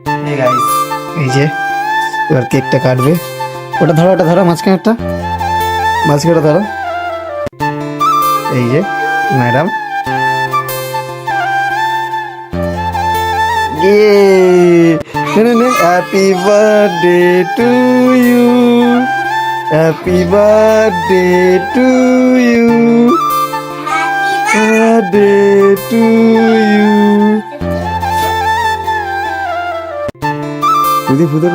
এই গাইস, এই যে এবার কেকটা কাটবে। ওটা ধরো মাঝখানেরটা, মাঝখানেটা ধরো। এই যে madam, happy birthday to you, happy birthday to you, birthday to you. ফুদে ফুদে